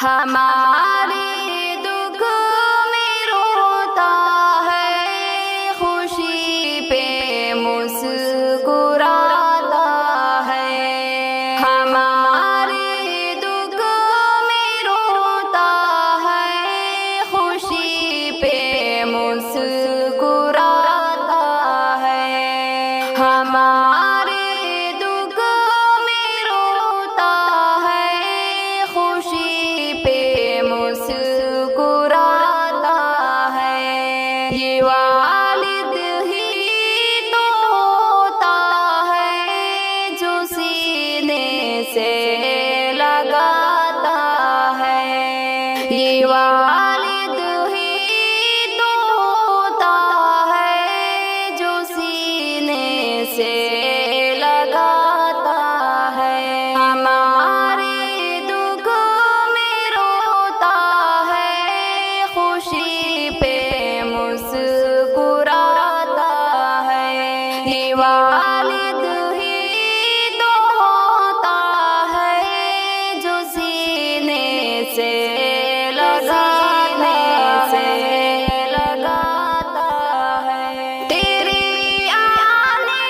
ہمارے دکھ میں روتا ہے، خوشی پہ مسکراتا ہے۔ ہمارے دکھ میں روتا ہے، خوشی پہ مسکراتا ہے۔ ہمارے دکھ میں روتا ہے، خوشی پہ مسکراتا ہے۔ یہ والد ہی تو ہوتا ہے جو سینے سے لگاتا ہے۔ یہ والد ہی تو ہوتا ہے جو سینے سے لگاتا ہے۔ ہمارے دکھ میں روتا ہے، خوشی پہ مسکراتا ہے۔ یہ والد ہی تو ہوتا ہے جو سینے سے لگاتا ہے۔ تیرے آنے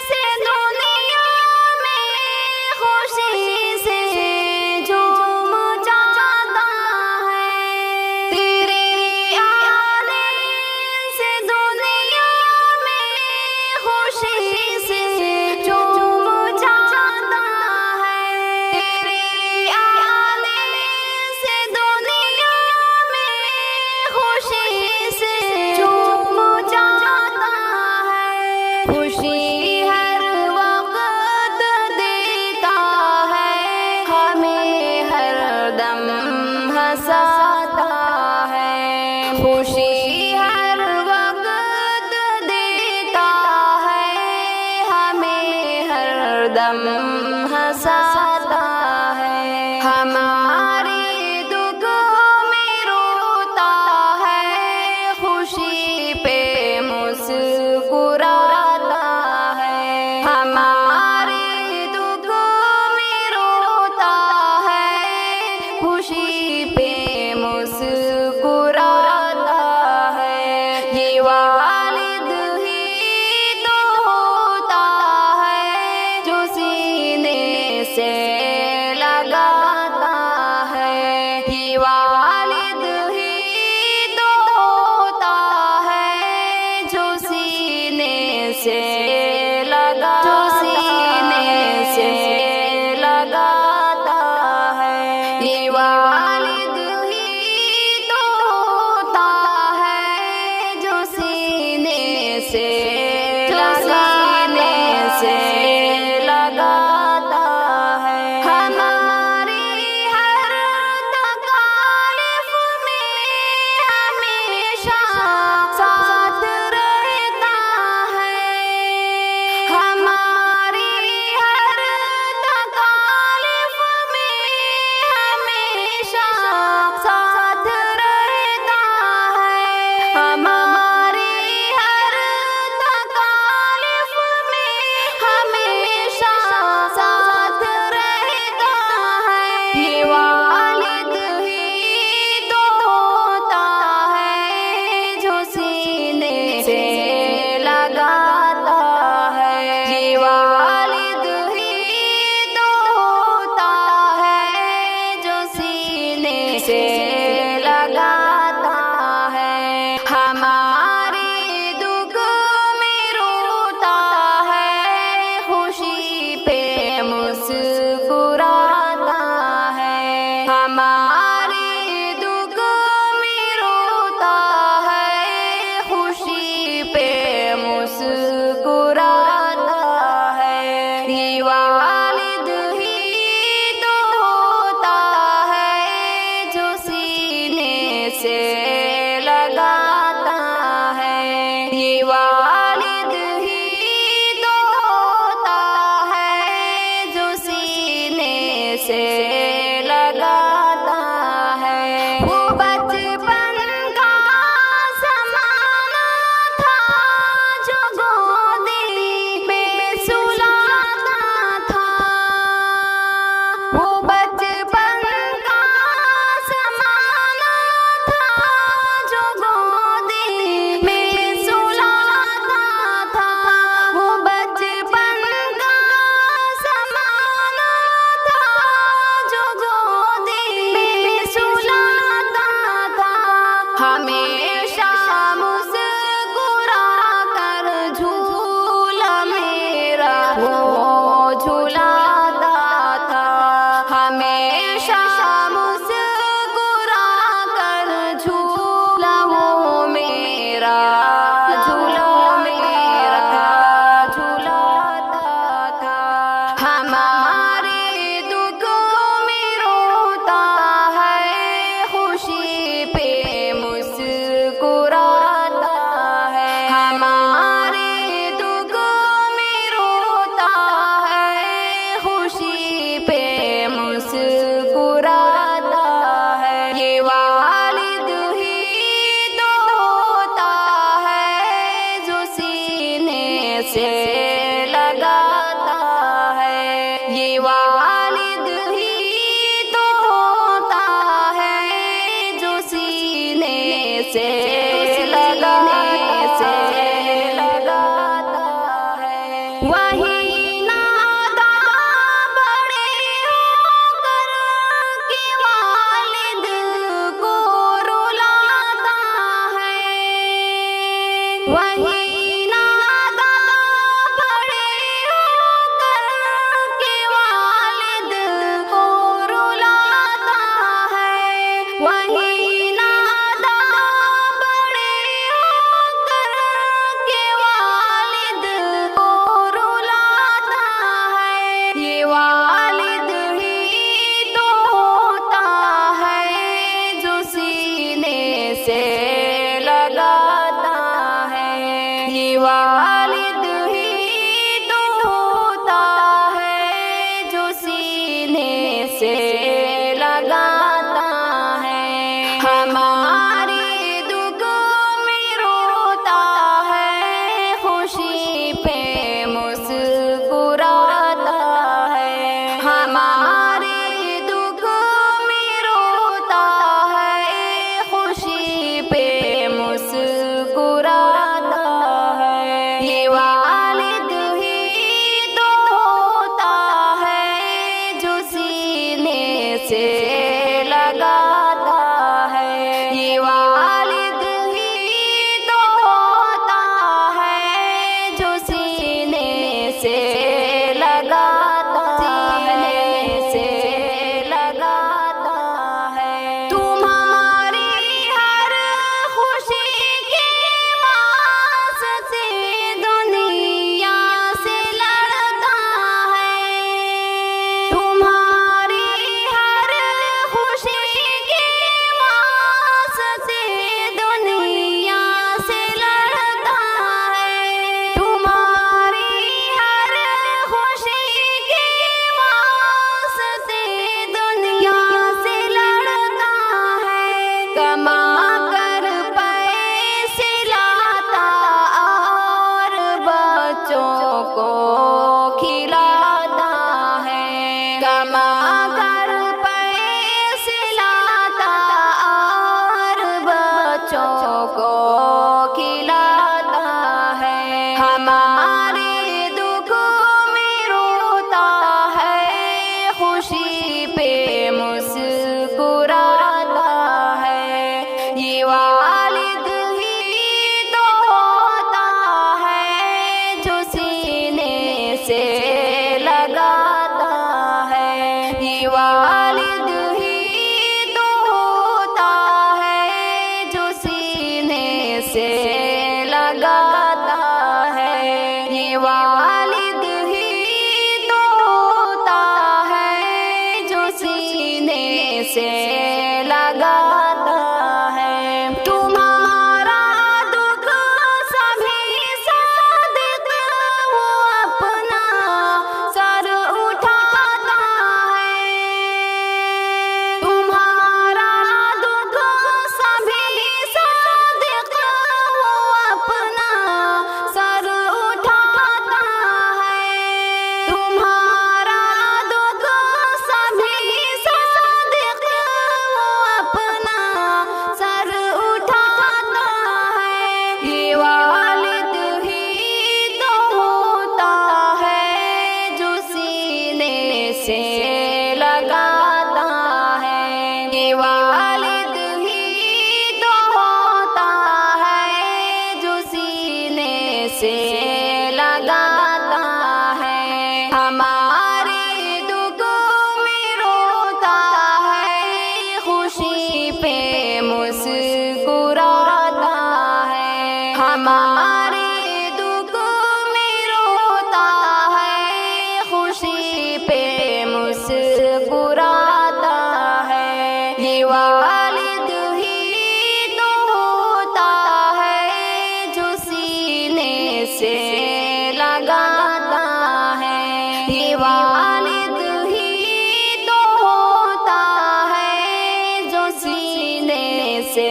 سے دنیا میں خوشی سے جھوم جاتا ہے۔ تیرے آنے سے دنیا میں خوشی سے جھوم جاتا ہے۔ تیرے آنے سے دنیا میں خوشی سے جھوم جاتا ہے۔ خوشی ہر وقت دیتا ہے، ہمیں ہر دم ہنساتا ہے۔ خوشی ہر وقت دیتا ہے، ہمیں ہر دم ہنساتا ہے۔ ہمارے دکھ میں روتا ہے، خوشی پہ مسکراتا ہے۔ ہمارے دکھ میں روتا ہے، خوشی پہ مسکراتا ہے۔ یہ والد ہی تو ہوتا ہے جو سینے سے لگاتا ہے۔ یہ والد ہی تو ہوتا ہے جو سینے سے لگاتا ہے۔ یہ والد ہی تو ہوتا ہے جو سینے سے لگاتا ہے۔ ہماری ہر تکلیف میں ہمیشہ ساتھ رہتا ہے۔ ہماری ہر تکلیف میں ہمیشہ ساتھ رہتا ہے۔ ہماری ہر تکلیف میں ہمیشہ ساتھ رہتا ہے۔ یہ والد ہی تو ہوتا ہے جو سینے سے لگاتا ہے۔ یہ والد ہی تو ہوتا ہے جو سینے سے لگاتا ہے۔ ہمارے دکھ میں روتا ہے، خوشی پہ مسکراتا ہے۔ ہمارے دکھ میں روتا ہے، خوشی پہ مسکراتا ہے۔ یہ والد ہی تو ہوتا ہے جو سینے سے لگاتا ہے۔ یہ والد ہی تو ہوتا ہے جو سینے سے لگاتا سے لگاتا ہے تمہارا دکھ سبھی صادق وہ اپنا سر اٹھاتا ہے تمہارا دکھ سبھی صادق وہ اپنا سر اٹھاتا ہے تمہارا دکھ سبھی صادق وہ اپنا سر اٹھاتا ہے یہ والد ہی تو ہوتا ہے جو سینے سے لگاتا ہے یہ والد ہی تو ہوتا ہے جو سینے سے لگاتا ہے ہمارے دکھ میں روتا ہے خوشی پہ مسکراتا ہے ہمارے دکھ میں روتا ہے خوشی پہ مسکراتا ہے یہ والد ہی تو ہوتا ہے جو سینے سے لگاتا ہے یہ والد ہی تو ہوتا ہے جو سینے سے